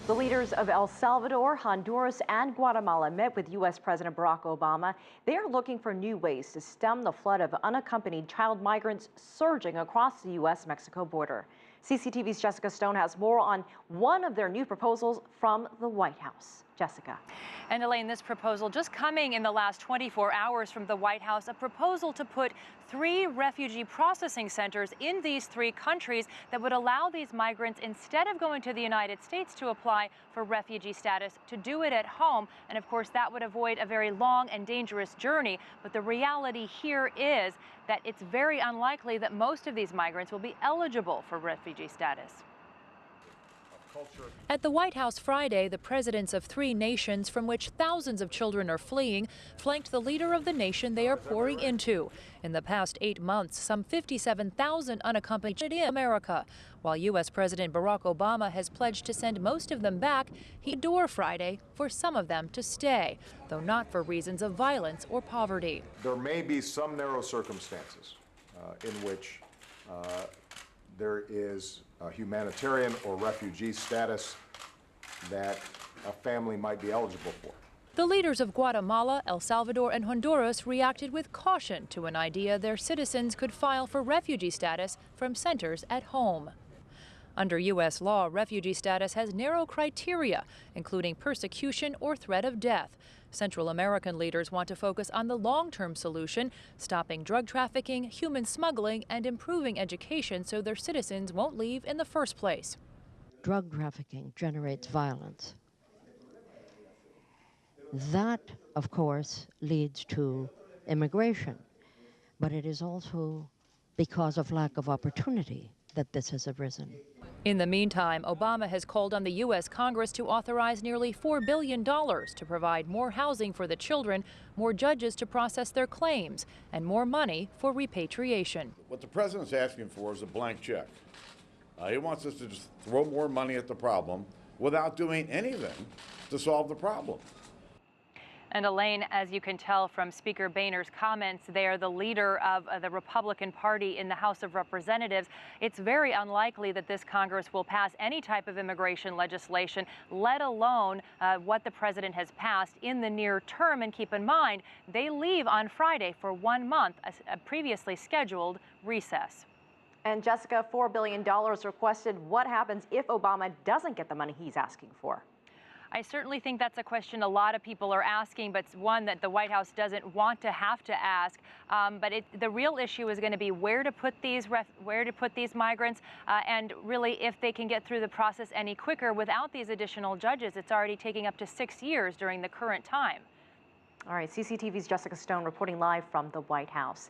The leaders of El Salvador, Honduras, and Guatemala met with U.S. President Barack Obama. They are looking for new ways to stem the flood of unaccompanied child migrants surging across the U.S. Mexico border. CCTV's Jessica Stone has more on one of their new proposals from the White House. Jessica. And Elaine, this proposal just coming in the last 24 hours from the White House, a proposal to put 3 refugee processing centers in these 3 countries that would allow these migrants, instead of going to the United States to apply for refugee status, to do it at home. And of course, that would avoid a very long and dangerous journey. But the reality here is that it's very unlikely that most of these migrants will be eligible for refugee status. At the White House Friday, the presidents of 3 nations from which thousands of children are fleeing flanked the leader of the nation they are pouring into. In the past 8 months, some 57,000 unaccompanied in America. While U.S. President Barack Obama has pledged to send most of them back, he door Friday for some of them to stay, though not for reasons of violence or poverty. There may be some narrow circumstances in which there is a humanitarian or refugee status that a family might be eligible for. The leaders of Guatemala, El Salvador, and Honduras reacted with caution to an idea their citizens could file for refugee status from centers at home. Under U.S. law, refugee status has narrow criteria, including persecution or threat of death. Central American leaders want to focus on the long-term solution, stopping drug trafficking, human smuggling, and improving education so their citizens won't leave in the first place. Drug trafficking generates violence. That, of course, leads to immigration, but it is also because of lack of opportunity that this has arisen. In the meantime, Obama has called on the U.S. Congress to authorize nearly $4 billion to provide more housing for the children, more judges to process their claims, and more money for repatriation. What the president's asking for is a blank check. He wants us to just throw more money at the problem without doing anything to solve the problem. And Elaine, as you can tell from Speaker Boehner's comments there, the leader of the Republican Party in the House of Representatives, it's very unlikely that this Congress will pass any type of immigration legislation, let alone what the president has passed in the near term. And keep in mind, they leave on Friday for 1 month, a previously scheduled recess. And Jessica, $4 billion requested. What happens if Obama doesn't get the money he's asking for? I certainly think that's a question a lot of people are asking, but it's one that the White House doesn't want to have to ask. But the real issue is going to be where to put these migrants, and really if they can get through the process any quicker without these additional judges. It's already taking up to 6 years during the current time. All right, CCTV's Jessica Stone reporting live from the White House.